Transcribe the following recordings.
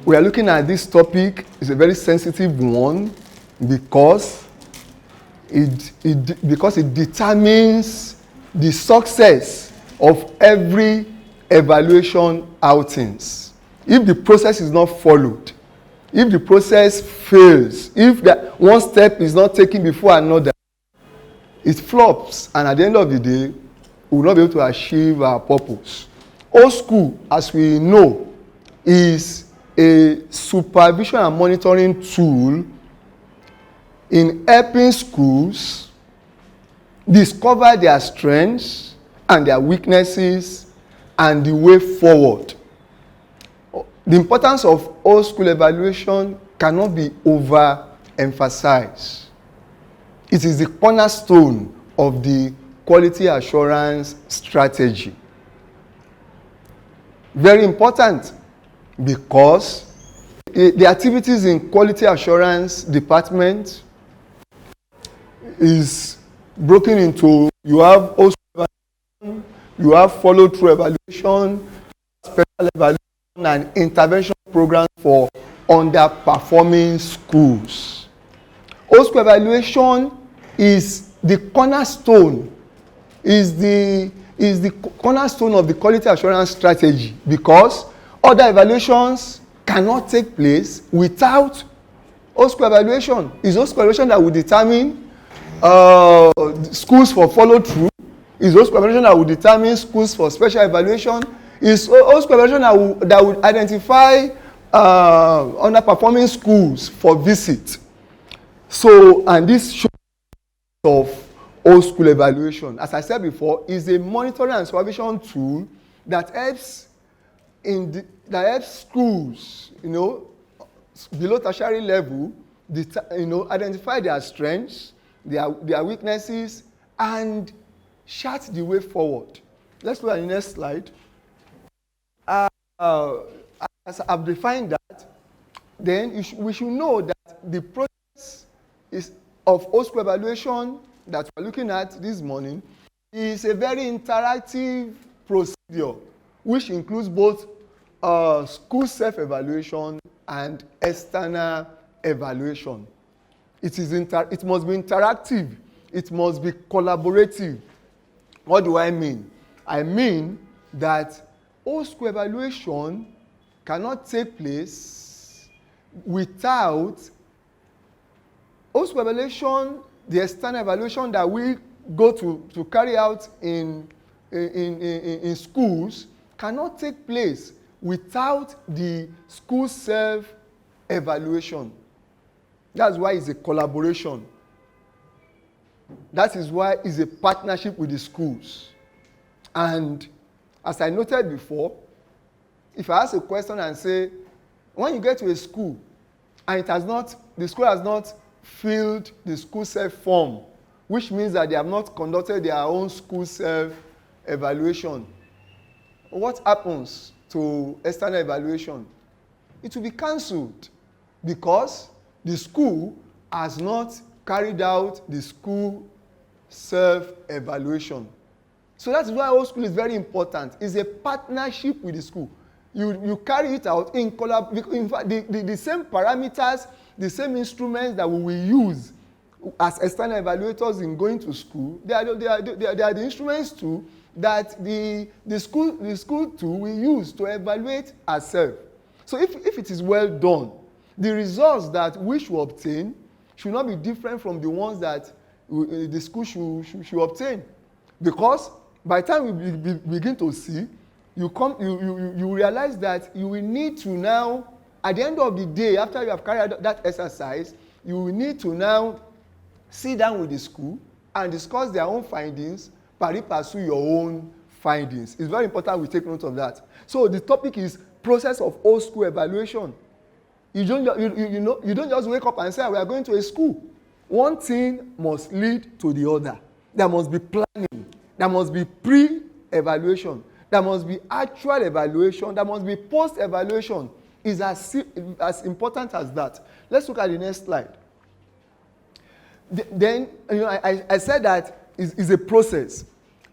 we are looking at this topic. It's a very sensitive one because it determines the success of every evaluation outings. If the process is not followed, if the process fails, if one step is not taken before another, it flops, and at the end of the day, we will not be able to achieve our purpose. Old school, as we know, is a supervision and monitoring tool in helping schools discover their strengths and their weaknesses and the way forward. The importance of old school evaluation cannot be overemphasized. It is the cornerstone of the quality assurance strategy. Very important because the activities in quality assurance department is broken into, you have old school evaluation, you have follow-through evaluation, special evaluation, and intervention program for underperforming schools. Old school evaluation is the cornerstone, cornerstone of the quality assurance strategy, because other evaluations cannot take place without old school evaluation. It's old school evaluation that will determine schools for follow-through. It's old school evaluation that will determine schools for special evaluation. It's old school evaluation that would identify underperforming schools for visit. So, and this shows of old school evaluation, as I said before, is a monitoring and supervision tool that helps schools, below tertiary level, identify their strengths, their weaknesses, and chart the way forward. Let's look at the next slide. As I've defined that, then we should know that the process of old school evaluation that we're looking at this morning is a very interactive procedure, which includes both school self-evaluation and external evaluation. It must be interactive. It must be collaborative. What do I mean? I mean that old school evaluation cannot take place without old school evaluation, the external evaluation that we go to carry out in schools cannot take place without the school self-evaluation. That's why it's a collaboration. That is why it's a partnership with the schools. And as I noted before, if I ask a question and say, when you get to a school and the school has not filled the school self-form, which means that they have not conducted their own school self-evaluation, what happens to external evaluation? It will be cancelled because the school has not carried out the school self-evaluation. So that's why old school is very important. It's a partnership with the school. You carry it out in collaboration. In fact, the same parameters, the same instruments that we will use as external evaluators in going to school, they are the instruments too that the school too will use to evaluate ourselves. So if it is well done, the results that we should obtain should not be different from the ones that the school should obtain. Because by the time we begin to see, you realize that you will need to now, at the end of the day, after you have carried out that exercise, you will need to now sit down with the school and discuss their own findings, pursue your own findings. It's very important we take note of that. So the topic is process of old school evaluation. You don't just wake up and say, we are going to a school. One thing must lead to the other. There must be planning. There must be pre-evaluation. There must be actual evaluation. There must be post-evaluation. It's as important as that. Let's look at the next slide. Then, I said that it's a process.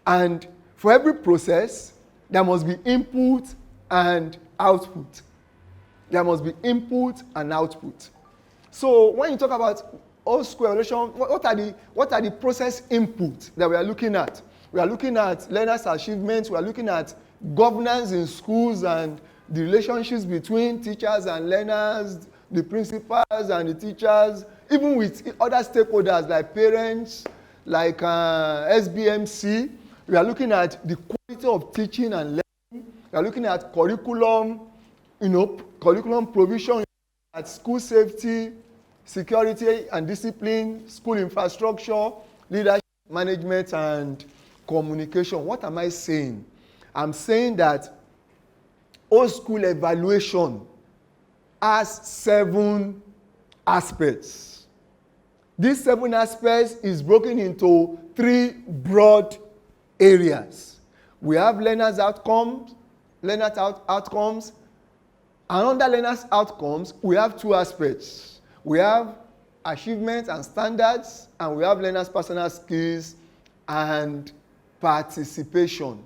And for every process, there must be input and output. There must be input and output. So when you talk about old school evaluation, what are the process input that we are looking at? We are looking at learners' achievements. We are looking at governance in schools and the relationships between teachers and learners, the principals and the teachers, even with other stakeholders like parents, like SBMC. We are looking at the quality of teaching and learning. We are looking at curriculum, curriculum provision, at school safety, security and discipline, school infrastructure, leadership, management, and communication. What am I saying? I'm saying that old school evaluation has 7 aspects. These 7 aspects is broken into 3 broad areas. We have learners' outcomes, and under learners' outcomes, we have 2 aspects. We have achievements and standards, and we have learners' personal skills and participation.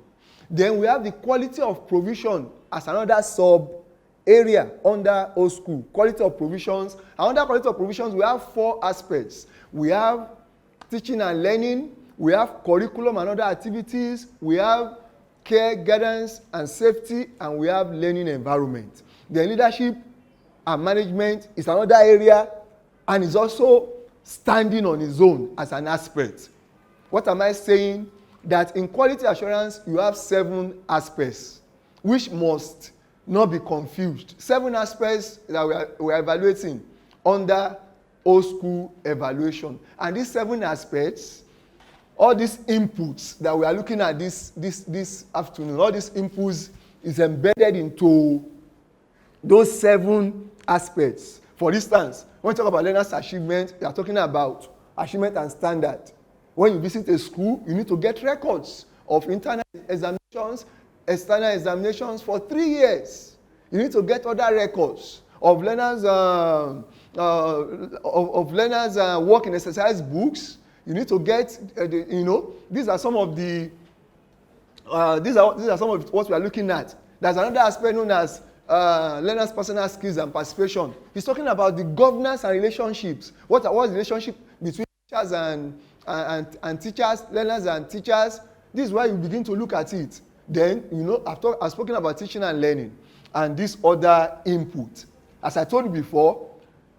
Then we have the quality of provision as another sub-area under old school. Quality of provisions. And under quality of provisions, we have 4 aspects. We have teaching and learning. We have curriculum and other activities. We have care, guidance, and safety. And we have learning environment. Then leadership and management is another area, and is also standing on its own as an aspect. What am I saying? That in quality assurance, you have 7 aspects, which must not be confused. 7 aspects that we are evaluating under old school evaluation. And these 7 aspects, all these inputs that we are looking at this afternoon, all these inputs is embedded into those 7 aspects. For instance, when we talk about learners' achievement, we are talking about achievement and standard. When you visit a school, you need to get records of internal examinations, external examinations for 3 years. You need to get other records of learners' work in exercise books. You need to get, these are some of the, these are some of what we are looking at. There's another aspect known as learners' personal skills and participation. He's talking about the governance and relationships. What's the relationship between teachers and teachers, learners and teachers? This is where you begin to look at it. Then, I've spoken about teaching and learning and this other input. As I told you before,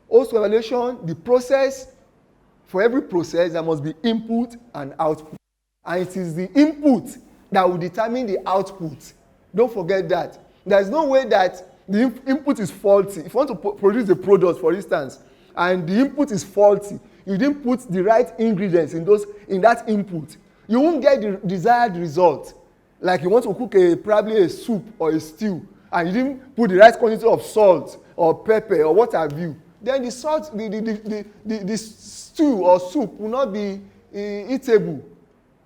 also evaluation, the process, for every process, there must be input and output. And it is the input that will determine the output. Don't forget that. There is no way that the input is faulty. If you want to produce a product, for instance, and the input is faulty, you didn't put the right ingredients in that input, you won't get the desired result. Like you want to cook probably a soup or a stew, and you didn't put the right quantity of salt or pepper or what have you. Then the salt, the stew or soup will not be eatable.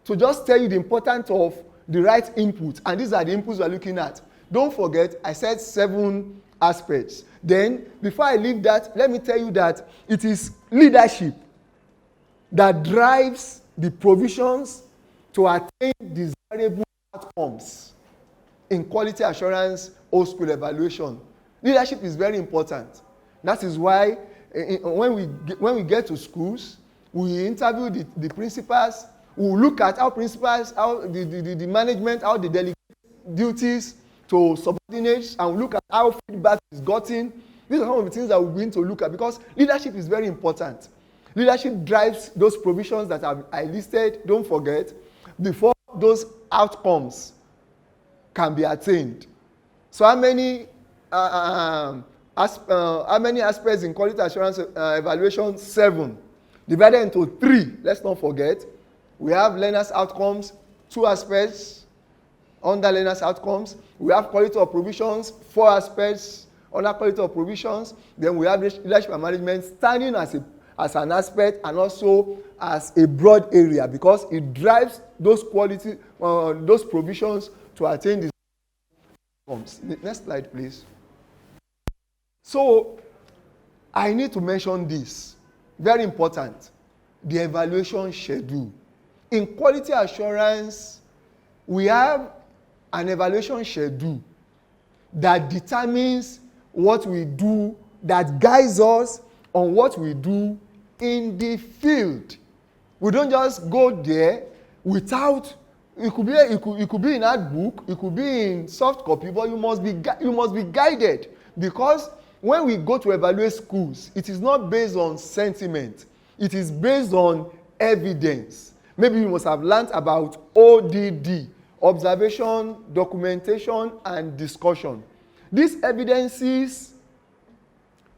To just tell you the importance of the right input, and these are the inputs we are looking at. Don't forget, I said 7 aspects. Then, before I leave that, let me tell you that it is leadership that drives the provisions to attain desirable outcomes in quality assurance old school evaluation. Leadership is very important. That is why when we get to schools, we interview the principals. We look at how principals, how the management, how they delegate duties to subordinates, and we look at how feedback is gotten. These are some of the things that we begin to look at, because leadership is very important. Leadership drives those provisions that I listed, don't forget, before those outcomes can be attained. So how many aspects in quality assurance evaluation? 7. Divided into 3. Let's not forget. We have learners' outcomes, 2 aspects under learners' outcomes. We have quality of provisions, 4 aspects under quality of provisions. Then we have leadership and management standing as an aspect and also as a broad area, because it drives those those provisions to attain these outcomes. Next slide, please. So I need to mention this. Very important. The evaluation schedule. In quality assurance, we have an evaluation schedule that determines what we do, that guides us on what we do in the field. We don't just go there without, it could be in hard book, it could be in soft copy, but you must be guided, because when we go to evaluate schools, it is not based on sentiment, it is based on evidence. Maybe you must have learned about ODD, observation, documentation, and discussion. These evidences,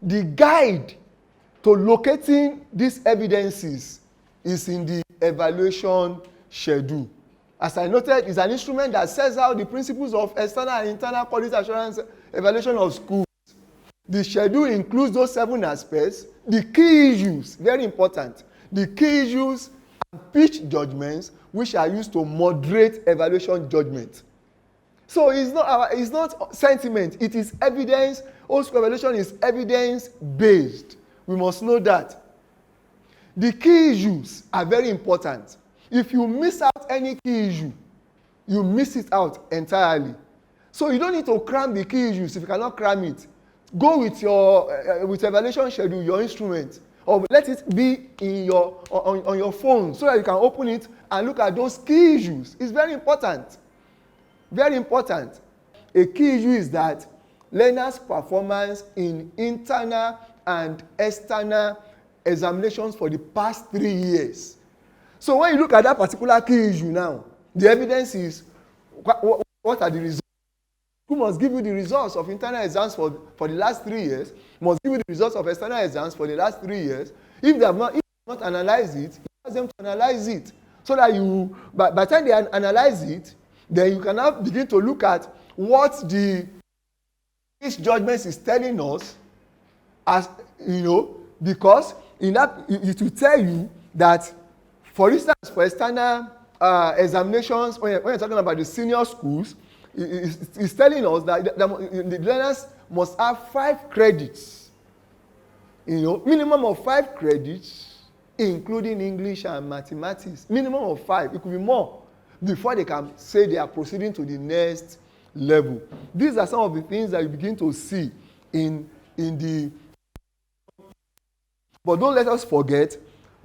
the guide to locating these evidences is in the evaluation schedule. As I noted, it's an instrument that sets out the principles of external and internal quality assurance evaluation of schools. The schedule includes those 7 aspects, the key issues, very important, the key issues and pitch judgments which are used to moderate evaluation judgment. So it's not sentiment, it is evidence. Old school evaluation is evidence based. We must know that. The key issues are very important. If you miss out any key issue, you miss it out entirely. So you don't need to cram the key issues if you cannot cram it. Go with your with evaluation schedule, your instrument, or let it be in your on your phone so that you can open it and look at those key issues. It's very important. Very important. A key issue is that learners' performance in internal and external examinations for the past 3 years. So when you look at that particular key issue now, the evidence is what are the results? Who must give you the results of internal exams for the last 3 years, must give you the results of external exams for the last 3 years. If they have not analyzed it, you ask them to analyze it. So that you, by the time they analyze it, then you can now begin to look at what the judgment is telling us, as you know, because in that it will tell you that, for instance, for external examinations, when you're talking about the senior schools, it's telling us that the learners must have 5 credits, minimum of 5 credits, including English and mathematics. Minimum of 5, it could be more, before they can say they are proceeding to the next level. These are some of the things that you begin to see in the. But don't let us forget,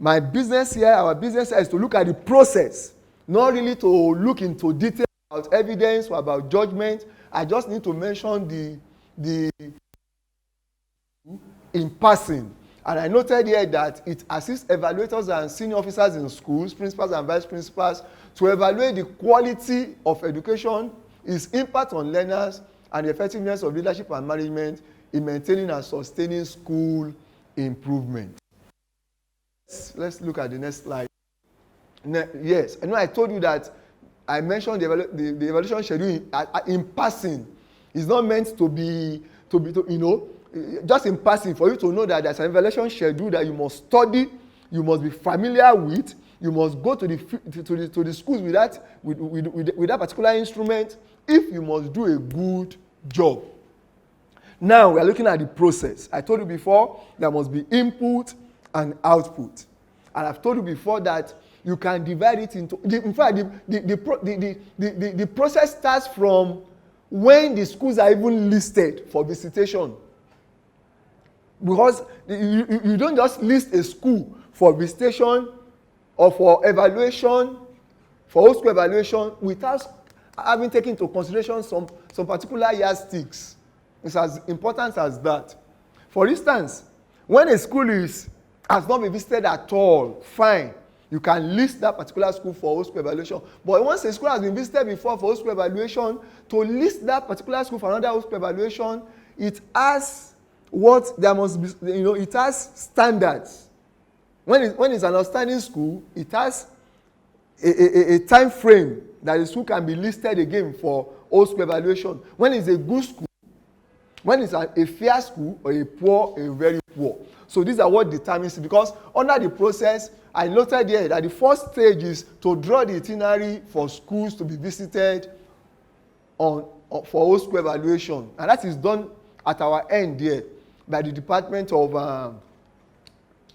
our business here is to look at the process, not really to look into detail about evidence or about judgment. I just need to mention the in passing. And I noted here that it assists evaluators and senior officers in schools, principals and vice principals, to evaluate the quality of education, its impact on learners, and the effectiveness of leadership and management in maintaining and sustaining school improvement. Let's look at the next slide. Yes, I know I told you that I mentioned the evaluation schedule in passing. It's not meant to be just in passing, for you to know that there's an evaluation schedule that you must study, you must be familiar with, you must go to the schools with that particular instrument if you must do a good job. Now we are looking at the process. I told you before there must be input and output, and I've told you before that you can divide it into. In fact, the process starts from when the schools are even listed for visitation. Because you don't just list a school for visitation or for evaluation, for whole school evaluation, without having taken into consideration some particular yardsticks. It's as important as that. For instance, when a school has not been visited at all, fine, you can list that particular school for whole school evaluation. But once a school has been visited before for whole school evaluation, to list that particular school for another whole school evaluation, it has it has standards. When it's an outstanding school, it has a time frame that the school can be listed again for whole school evaluation. When it's a good school, when it's a fair school, or a very poor. So these are what determines it. Because under the process, I noted here that the first stage is to draw the itinerary for schools to be visited for whole school evaluation, and that is done at our end here by the Department of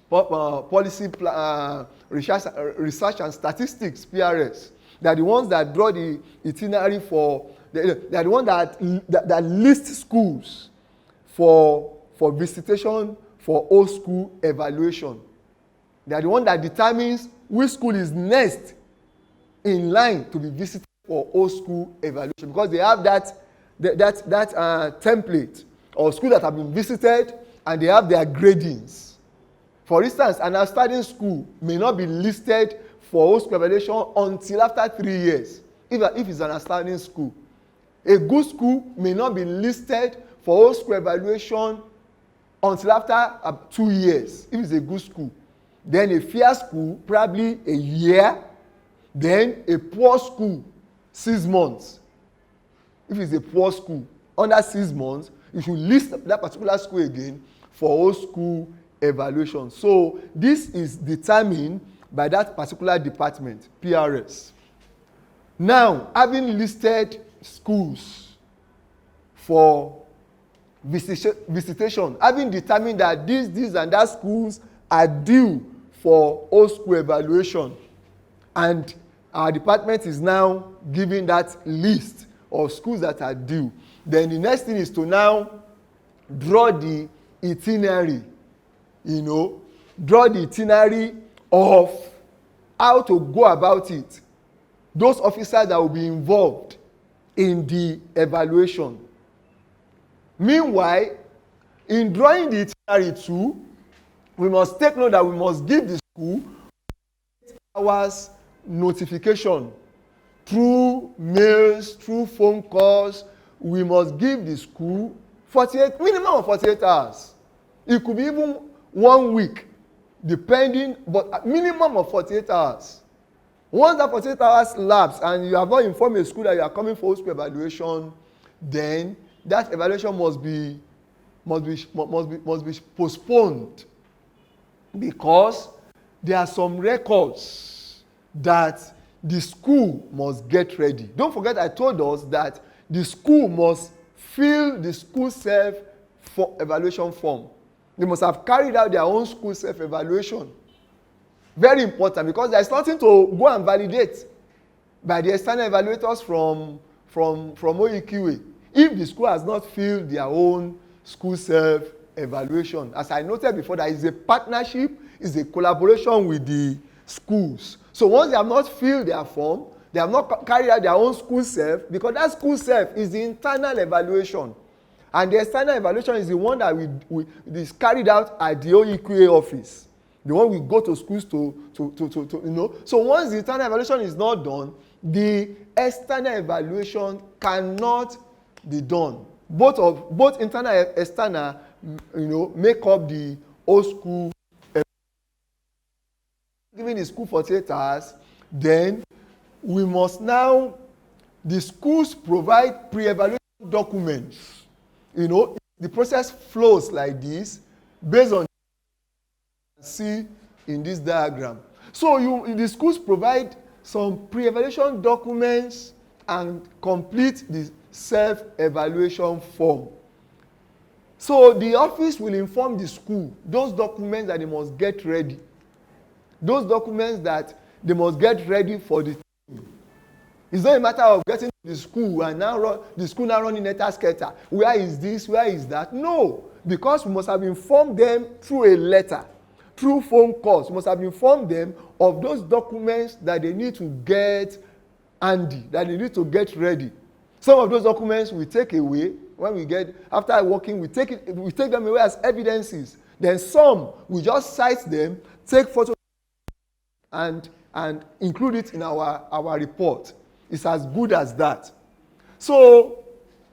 Policy, Research and Statistics, PRS. They are the ones that draw the itinerary they are the ones that list schools for visitation for whole school evaluation. They are the one that determines which school is next in line to be visited for whole school evaluation, because they have that template of schools that have been visited, and they have their gradings. For instance, an outstanding school may not be listed for whole school evaluation until after 3 years, if it's an outstanding school. A good school may not be listed for whole school evaluation until after 2 years, if it's a good school. Then a fair school, probably a year. Then a poor school, 6 months. If it's a poor school, under 6 months, you should list that particular school again for whole school evaluation. So this is determined by that particular department, PRS. Now, having listed schools for visitation, having determined that these and that schools are due for whole school evaluation, and our department is now giving that list of schools that are due, then the next thing is to now draw the itinerary, draw the itinerary of how to go about it. Those officers that will be involved in the evaluation. Meanwhile, in drawing the itinerary too, we must take note that we must give the school 8 hours notification through mails, through phone calls. We must give the school minimum of 48 hours. It could be even 1 week, depending, but minimum of 48 hours. Once that 48 hours lapse and you have not informed a school that you are coming for school evaluation, then that evaluation must be postponed, because there are some records that the school must get ready. Don't forget, I told us that the school must fill the school self-evaluation form. They must have carried out their own school self-evaluation. Very important, because there is nothing to go and validate by the external evaluators from OEQA if the school has not filled their own school self-evaluation. As I noted before, that is a partnership, is a collaboration with the schools. So once they have not filled their form, they have not carried out their own school self, because that school self is the internal evaluation, and the external evaluation is the one that is carried out at the OEQA office, the one we go to schools to. So once the internal evaluation is not done, the external evaluation cannot be done. Both internal and external, make up the whole school. Giving the school 48 hours, then we must now, the schools provide pre-evaluation documents. The process flows like this, based on see in this diagram. So the schools provide some pre-evaluation documents and complete the self-evaluation form. So the office will inform the school those documents that they must get ready. Those documents that they must get ready for the team. It's not a matter of getting to the school and the school now running netter-scatter. Where is this? Where is that? No, because we must have informed them through a letter, through phone calls. We must have informed them of those documents that they need to get handy, that they need to get ready. Some of those documents we take away when we get, after working, we take them away as evidences. Then some, we just cite them, take photos, and include it in our report. It's as good as that. So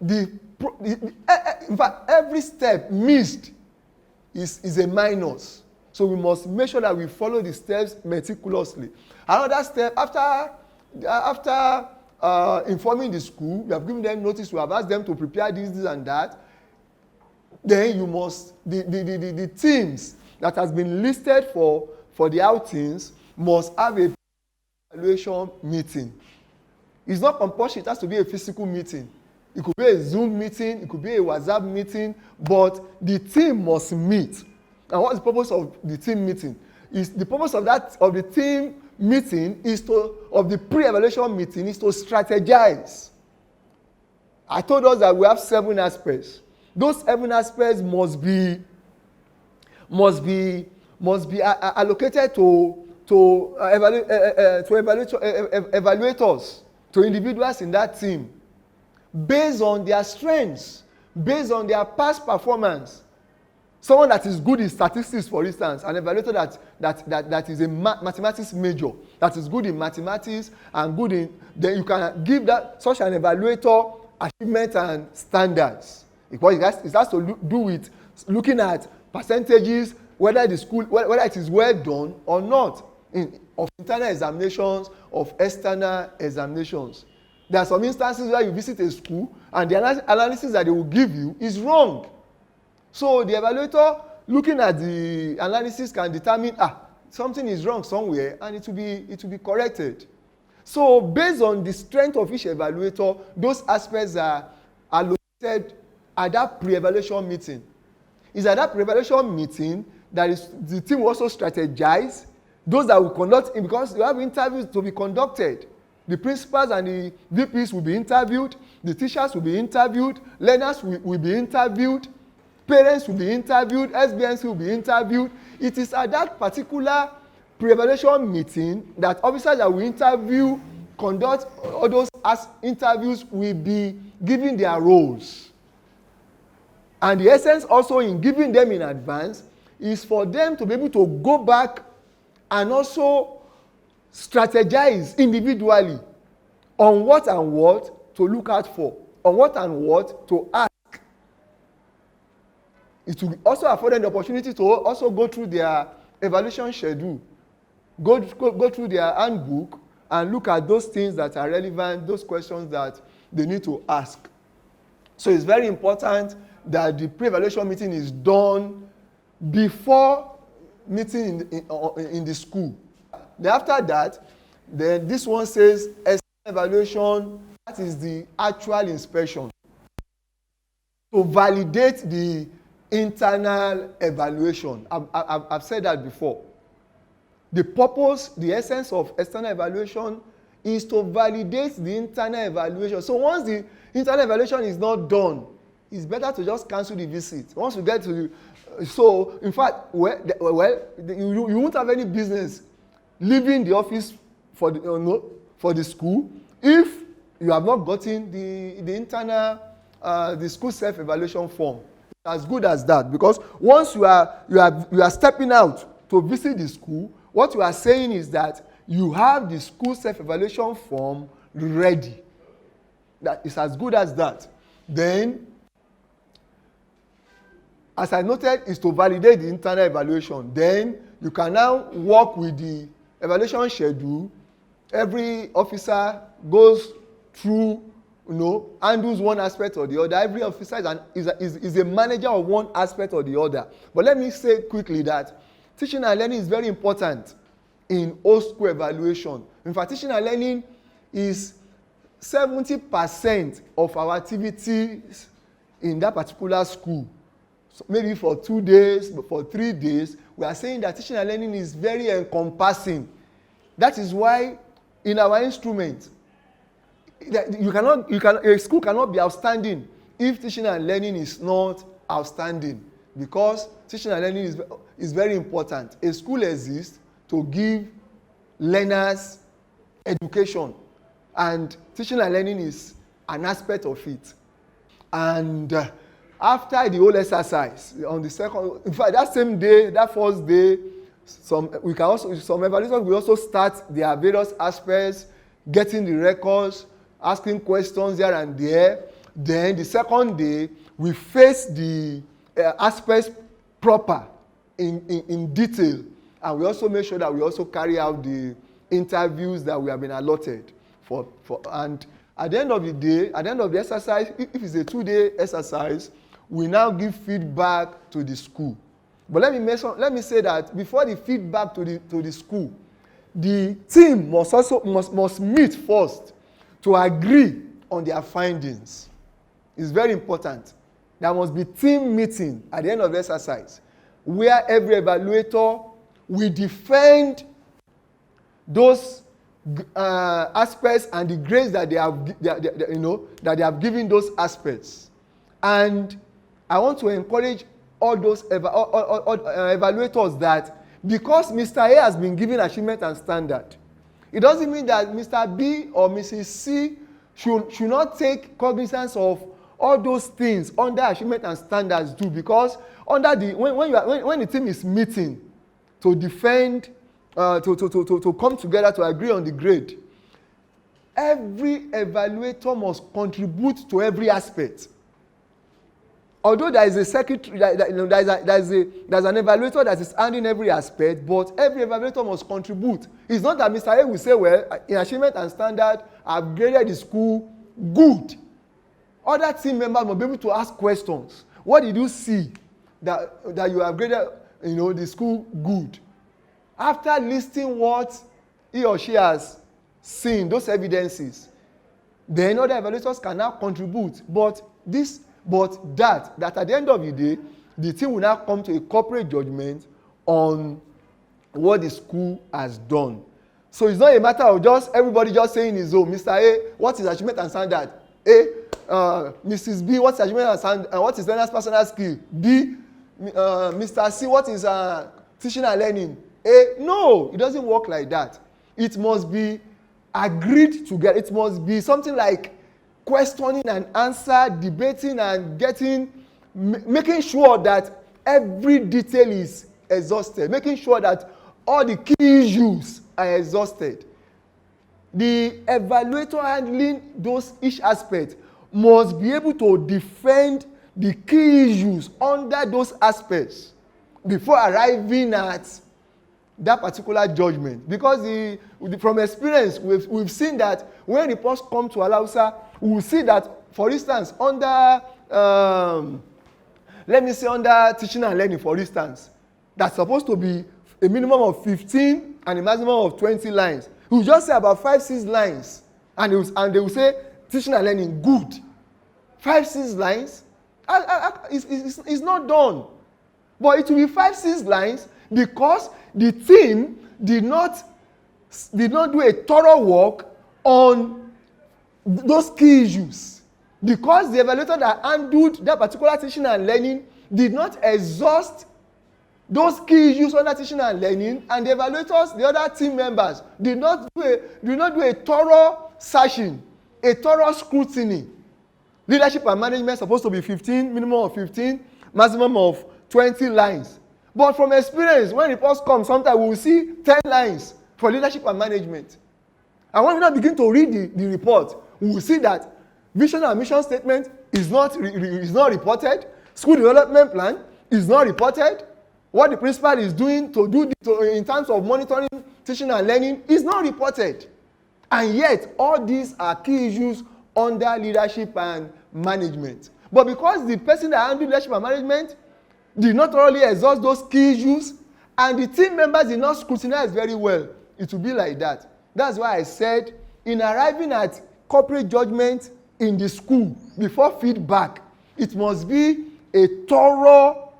in fact, every step missed is a minus. So we must make sure that we follow the steps meticulously. Another step, after informing the school, we have given them notice, we have asked them to prepare this and that. Then you must, the teams that has been listed for the outings must have a evaluation meeting. It's not compulsory, it has to be a physical meeting. It could be a Zoom meeting, it could be a WhatsApp meeting, but the team must meet. And what's the purpose of the team meeting? The purpose of the team meeting of the pre-evaluation meeting is to strategize. I told us that we have 7 aspects. those 7 aspects must be allocated to evaluators, to individuals in that team, based on their strengths, based on their past performance. Someone that is good in statistics, for instance, an evaluator that is a mathematics major, that is good in mathematics and good in, then you can give that such an evaluator achievement and standards. Because it has to do with looking at percentages, whether it is well done or not, of internal examinations, of external examinations. There are some instances where you visit a school and the analysis that they will give you is wrong. So the evaluator looking at the analysis can determine something is wrong somewhere and it will be corrected. So based on the strength of each evaluator, those aspects are allocated at that pre-evaluation meeting. It's at that pre-evaluation meeting that the team will also strategize those that will conduct, because you have interviews to be conducted. The principals and the VPs will be interviewed, the teachers will be interviewed, learners will be interviewed, parents will be interviewed, SBNC will be interviewed. It is at that particular pre-evaluation meeting that officers that will conduct all those interviews will be given their roles. And the essence also in giving them in advance is for them to be able to go back and also strategize individually on what and what to look out for, on what and what to ask. It will also afford them the opportunity to also go through their evaluation schedule, go through their handbook and look at those things that are relevant, those questions that they need to ask. So it's very important that the pre-evaluation meeting is done before meeting in the school. Then after that, then this one says external evaluation, that is the actual inspection, to validate the internal evaluation. I've said that before. The purpose, the essence of external evaluation is to validate the internal evaluation. So once the internal evaluation is not done, it's better to just cancel the visit. Once you get to so in fact, you won't have any business leaving the office for the school if you have not gotten the internal the school self-evaluation form. As good as that, because once you are stepping out to visit the school, what you are saying is that you have the school self-evaluation form ready. That is as good as that. Then, as I noted, is to validate the internal evaluation. Then you can now work with the evaluation schedule. Every officer goes through, handles one aspect or the other. Every officer is a manager of one aspect or the other. But let me say quickly that teaching and learning is very important in old school evaluation. In fact, teaching and learning is 70% of our activities in that particular school. So maybe for 2 days, but for 3 days, we are saying that teaching and learning is very encompassing. That is why in our instrument, a school cannot be outstanding if teaching and learning is not outstanding, because teaching and learning is very important. A school exists to give learners education, and teaching and learning is an aspect of it. And after the whole exercise, on the second, in fact, that same day, that first day, some evaluators will also start their various aspects, getting the records, asking questions here and there. Then the second day, we face the aspects proper in detail, and we also make sure that we also carry out the interviews that we have been allotted for. And at the end of the day, at the end of the exercise, if it's a 2-day exercise, we now give feedback to the school. But let me say that before the feedback to the school, the team must meet first to agree on their findings. It's very important. There must be team meeting at the end of the exercise, where every evaluator will defend those aspects and the grades that they have given those aspects. And I want to encourage all those evaluators that because Mr. A has been given achievement and standard, it doesn't mean that Mr. B or Mrs. C should not take cognizance of all those things under achievement and standards do, because under the when the team is meeting to defend to come together to agree on the grade, every evaluator must contribute to every aspect. Although there is a secretary, there's an evaluator that is handling every aspect, but every evaluator must contribute. It's not that Mr. A will say, well, in achievement and standard, I've graded the school good. Other team members must be able to ask questions. What did you see that you have graded, the school good? After listing what he or she has seen, those evidences, then other evaluators can now contribute. But that at the end of the day, the team will now come to a corporate judgment on what the school has done. So it's not a matter of just everybody just saying his own. Mr. A, what is achievement and standard? A, Mrs. B, what is achievement and standard? What is learner's personal skill? B, Mr. C, what is teaching and learning? A, no, it doesn't work like that. It must be agreed together. It must be something like questioning and answer, debating and making sure that every detail is exhausted, making sure that all the key issues are exhausted. The evaluator handling each aspect must be able to defend the key issues under those aspects before arriving at that particular judgment. Because from experience, we've seen that when reports come to Alausa, we will see that, for instance, under teaching and learning, for instance, that's supposed to be a minimum of 15 and a maximum of 20 lines. We will just say about 5-6 lines, and they will say teaching and learning good. 5-6 lines, it's not done. But it will be 5-6 lines because the team did not do a thorough work on those key issues. Because the evaluator that handled that particular teaching and learning did not exhaust those key issues under teaching and learning, and the evaluators, the other team members, did not do a thorough searching, a thorough scrutiny. Leadership and management is supposed to be 15, minimum of 15, maximum of 20 lines. But from experience, when reports come, sometimes we will see 10 lines for leadership and management. And when we now begin to read the report, we will see that vision and mission statement is not reported. School development plan is not reported. What the principal is doing in terms of monitoring, teaching and learning is not reported. And yet, all these are key issues under leadership and management. But because the person that handled leadership and management did not thoroughly exhaust those key issues, and the team members did not scrutinize very well, it will be like that. That's why I said, in arriving at corporate judgment in the school before feedback, it must be a thorough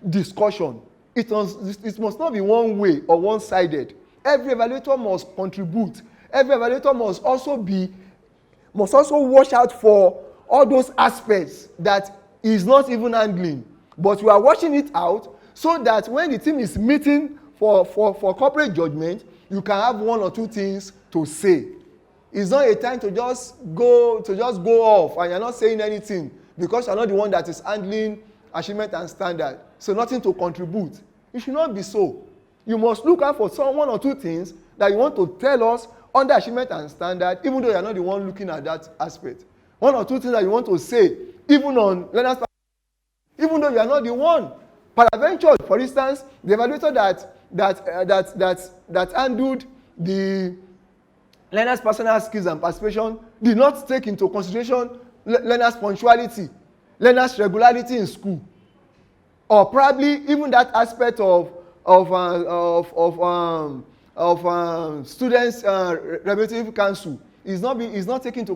discussion. It must not be one way or one-sided. Every evaluator must contribute. Every evaluator must also watch out for all those aspects that is not even handling. But we are watching it out so that when the team is meeting for corporate judgment, you can have one or two things to say. It's not a time to just go off and you're not saying anything because you're not the one that is handling achievement and standard. So nothing to contribute. It should not be so. You must look out for one or two things that you want to tell us under achievement and standard, even though you're not the one looking at that aspect. One or two things that you want to say, even on learners, even though you are not the one. Paraventure, for instance, the evaluator that handled the learners' personal skills and participation did not take into consideration learners' punctuality, learners' regularity in school, or probably even that aspect of students' representative council is not taken into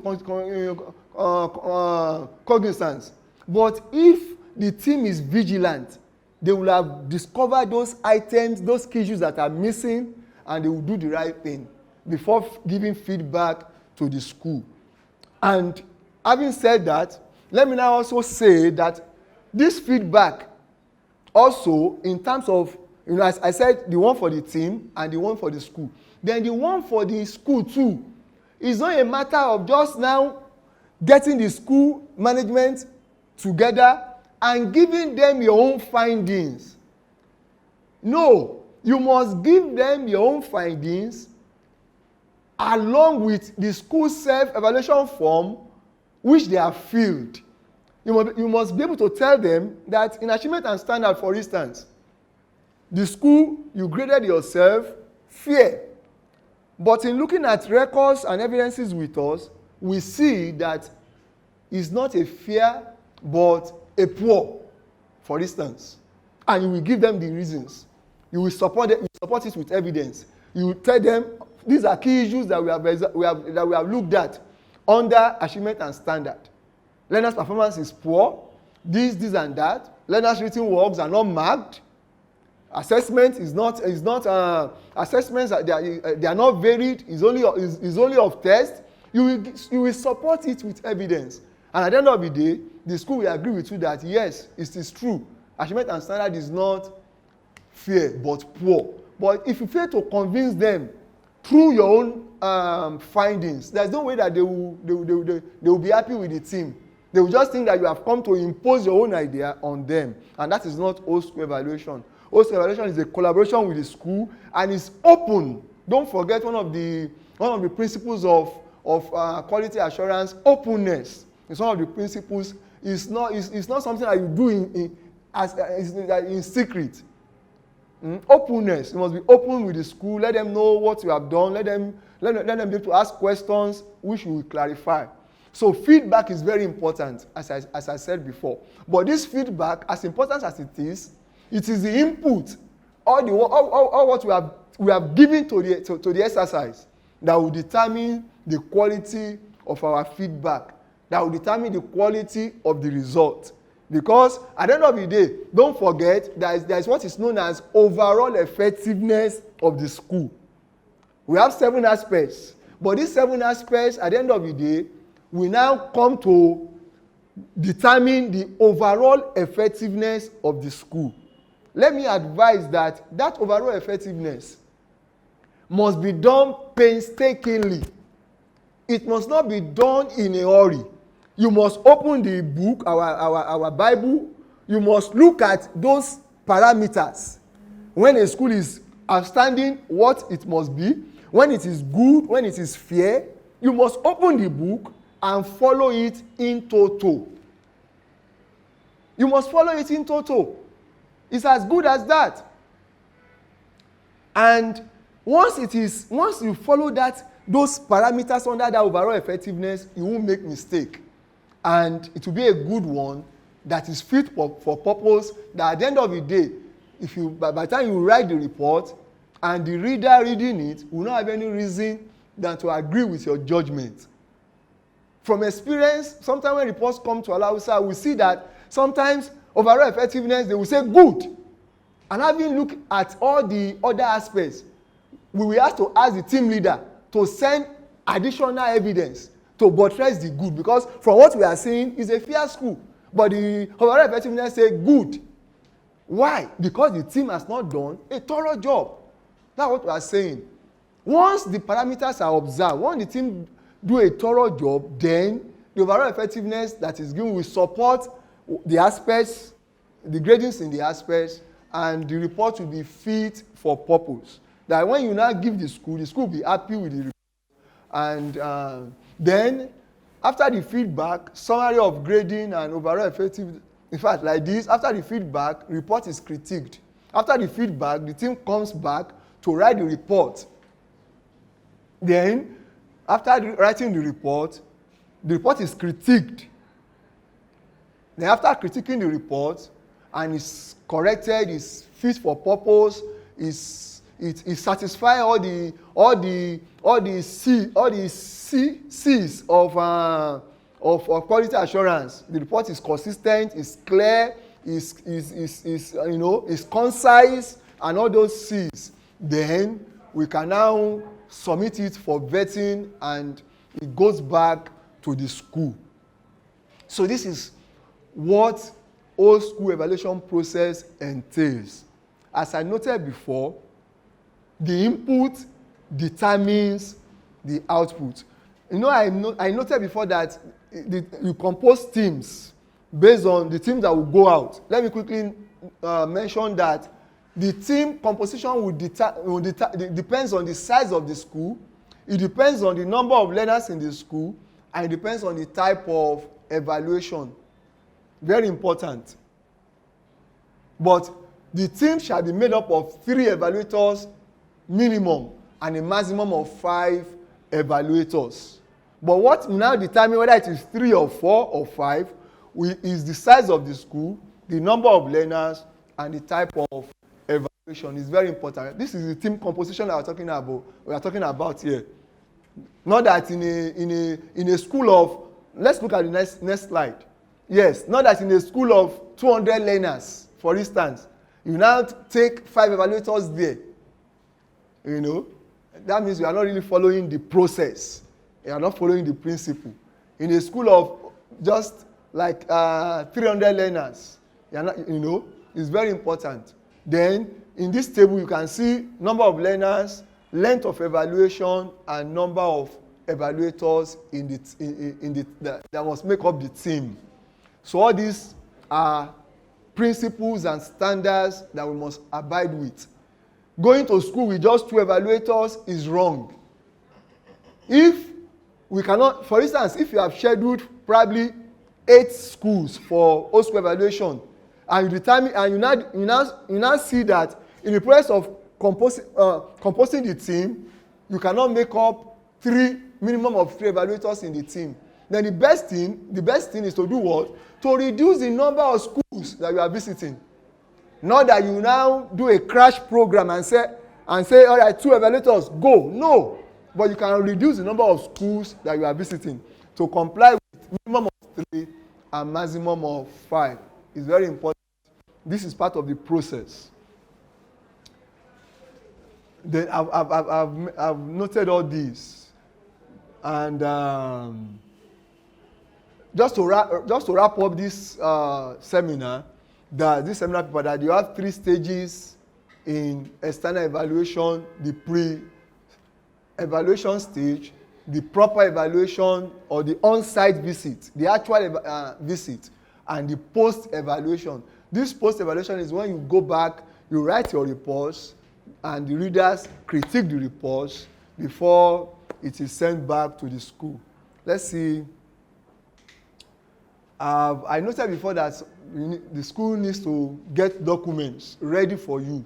cognizance. But if the team is vigilant, they will have discovered those items, those key issues that are missing, and they will do the right thing before giving feedback to the school. And having said that, let me now also say that this feedback also in terms of, as I said, the one for the team and the one for the school. Then the one for the school too. It's not a matter of just now getting the school management together and giving them your own findings. No, you must give them your own findings along with the school self-evaluation form which they have filled. You must be able to tell them that in achievement and standard, for instance, the school, you graded yourself fair. But in looking at records and evidences with us, we see that it's not a fair but a poor, for instance. And you will give them the reasons. You will support it with evidence. You will tell them these are key issues that we have looked at under achievement and standard. Learners' performance is poor, this and that. Learners' written works are not marked. Assessment is not assessments they are not varied. Is only of test. You will support it with evidence. And at the end of the day, the school will agree with you that yes, it is true. Achievement and standard is not fair but poor. But if you fail to convince them through your own findings, there's no way that they will be happy with the team. They will just think that you have come to impose your own idea on them, and that is not old school evaluation. Old school evaluation is a collaboration with the school and is open. Don't forget one of the principles of quality assurance. Openness is one of the principles. It's not something that you do in secret. Openness. You must be open with the school. Let them know what you have done. Let them be able to ask questions which we will clarify. So feedback is very important, as I said before. But this feedback, as important as it is the input, all what we have given to the exercise that will determine the quality of our feedback, that will determine the quality of the result. Because at the end of the day, don't forget there is what is known as overall effectiveness of the school. We have 7 aspects, but these 7 aspects, at the end of the day, we now come to determine the overall effectiveness of the school. Let me advise that overall effectiveness must be done painstakingly. It must not be done in a hurry. You must open the book, our Bible. You must look at those parameters. When a school is outstanding, what it must be. When it is good, when it is fair, you must open the book and follow it in toto. You must follow it in toto. It's as good as that. And once you follow those parameters under that overall effectiveness, you won't make mistake. And it will be a good one that is fit for purpose, that at the end of the day, by the time you write the report and the reader reading it will not have any reason than to agree with your judgment. From experience, sometimes when reports come to Alausa, we see that sometimes overall effectiveness, they will say good. And having looked at all the other aspects, we will have to ask the team leader to send additional evidence to buttress the good. Because from what we are seeing, it's a fair school. But the overall effectiveness say good. Why? Because the team has not done a thorough job. That's what we are saying. Once the parameters are observed, once the team do a thorough job, then the overall effectiveness that is given will support the aspects, the gradings in the aspects, and the report will be fit for purpose. That when you now give the school will be happy with the report. And then, after the feedback, summary of grading and overall effective, in fact, like this, after the feedback, report is critiqued. After the feedback, the team comes back to write the report. Then, after writing the report is critiqued. Then after critiquing the report, and it's corrected, it's fit for purpose, it satisfies all the C's of quality assurance. The report is consistent, is clear, is concise, and all those C's. Then we can now submit it for vetting, and it goes back to the school. So this is what whole school evaluation process entails. As I noted before, the input determines the output. I noted before that you compose teams based on the teams that will go out. Let me quickly mention that the team composition depends on the size of the school, it depends on the number of learners in the school, and it depends on the type of evaluation. Very important. But the team shall be made up of 3 evaluators minimum and a maximum of 5 evaluators. But what will now determine whether it is 3 or 4 or 5 is the size of the school, the number of learners, and the type of evaluation. It's very important. This is the team composition that we are talking about here. Not that in a school of, let's look at the next slide. Yes, not that in a school of 200 learners, for instance, you now take 5 evaluators there. That means you are not really following the process. You are not following the principle. In a school of just like 300 learners, you are not, it's very important. Then in this table you can see number of learners, length of evaluation, and number of evaluators that must make up the team. So all these are principles and standards that we must abide with. Going to school with just 2 evaluators is wrong. If we cannot, for instance, if you have scheduled probably 8 schools for whole school evaluation, and you now see that in the process of composing the team, you cannot make up minimum of 3 evaluators in the team. Then the best thing is to do what? To reduce the number of schools that you are visiting. Not that you now do a crash program and say, all right, 2 evaluators, go. No. But you can reduce the number of schools that you are visiting to comply with minimum of 3 and maximum of 5. It's very important. This is part of the process. Then I've noted all these. And just to wrap up this seminar, this seminar paper, that you have 3 stages in external evaluation: the pre-evaluation stage, the proper evaluation or the on-site visit, the actual visit, and the post-evaluation. This post-evaluation is when you go back, you write your reports, and the readers critique the reports before it is sent back to the school. Let's see. I noted before that the school needs to get documents ready for you.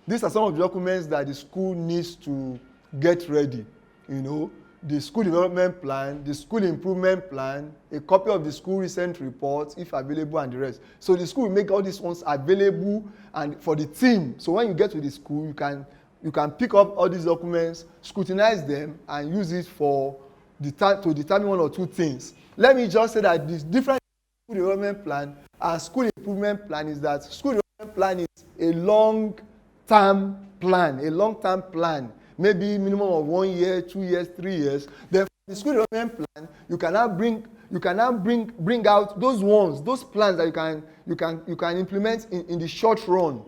These are some of the documents that the school needs to get ready. The school development plan, the school improvement plan, a copy of the school recent reports, if available, and the rest. So the school will make all these ones available and for the team. So when you get to the school, you can pick up all these documents, scrutinize them, and use it to determine 1 or 2 things. Let me just say that the difference between school development plan and school improvement plan is that school development plan is a long-term plan, maybe minimum of 1 year, 2 years, 3 years. Then for the school development plan, you can now bring out those plans that you can implement in the short run,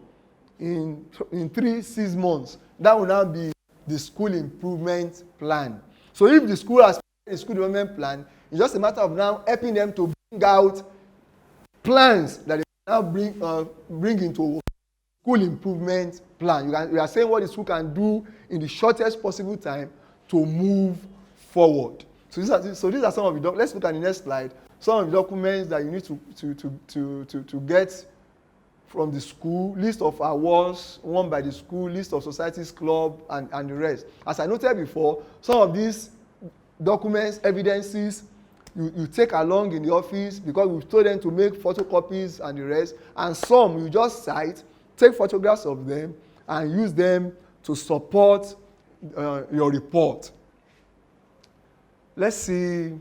in 3-6 months. That will now be the school improvement plan. So if the school has a school development plan, it's just a matter of now helping them to bring out plans that they now bring into school improvement plan. We are saying what the school can do in the shortest possible time to move forward. So these are some of the documents. Let's look at the next slide. Some of the documents that you need to get from the school: list of awards won by the school, list of societies, club, and the rest. As I noted before, some of these documents, evidences, you take along in the office because we've told them to make photocopies and the rest, and some you just cite, take photographs of them, and use them to support your report. Let's see.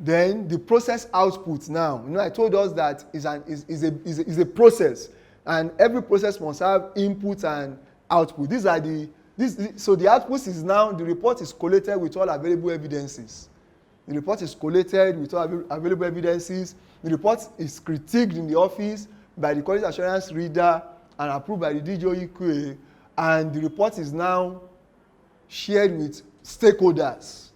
Then the process output now. I told us that is a process, and every process must have input and output. So the output is now the report is collated with all available evidences. the report is collated with all available evidences, the report is critiqued in the office by the quality assurance reader and approved by the DJOEQA, and the report is now shared with stakeholders,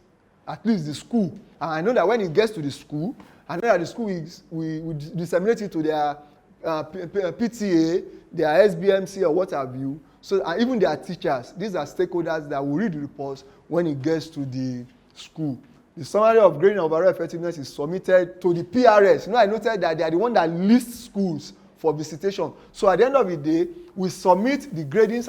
at least the school. And I know that when it gets to the school, I know that the school will disseminate it to their PTA, their SBMC, or what have you. So, and even their teachers, these are stakeholders that will read the reports when it gets to the school. The summary of grading of overall effectiveness is submitted to the PRS. You know, I noted that they are the one that lists schools for visitation. So at the end of the day, we submit the grading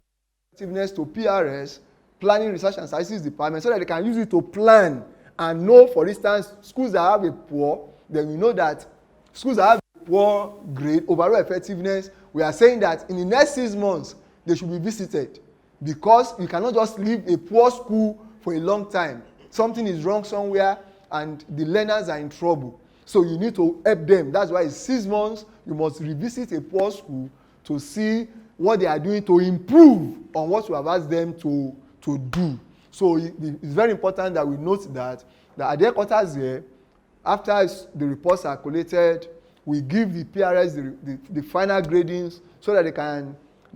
effectiveness to PRS, Planning, Research and Statistics Department, so that they can use it to plan and know, for instance, schools that have a poor, then we know that schools that have a poor grade, overall effectiveness, we are saying that in the next 6 months, they should be visited, because you cannot just leave a poor school for a long time. Something is wrong somewhere and the learners are in trouble. So you need to help them. That's why it's 6 months, you must revisit a poor school to see what they are doing to improve on what you have asked them to do. So it's very important that we note that at the headquarters here, after the reports are collated, we give the PRS the final gradings so that they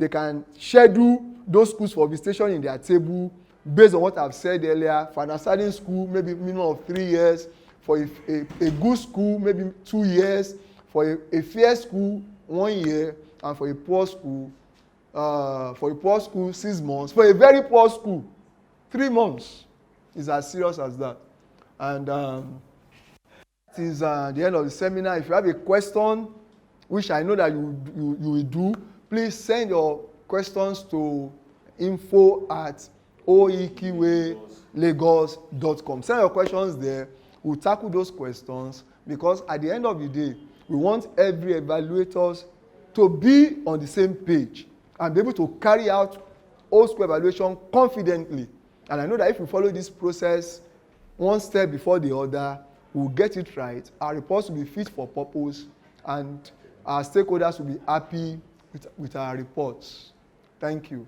can schedule those schools for visitation in their table based on what I've said earlier. For an outstanding school, maybe minimum of 3 years. For a good school, maybe 2 years. For a fair school, 1 year. And for a poor school, 6 months. For a very poor school, 3 months. It's as serious as that. And that is the end of the seminar. If you have a question, which I know that you will do, please send your questions to info@oeqalagos.com. Send your questions there. We'll tackle those questions, because at the end of the day, we want every evaluators to be on the same page and be able to carry out whole school evaluation confidently. And I know that if we follow this process one step before the other, we'll get it right. Our reports will be fit for purpose, and our stakeholders will be happy with our reports. Thank you.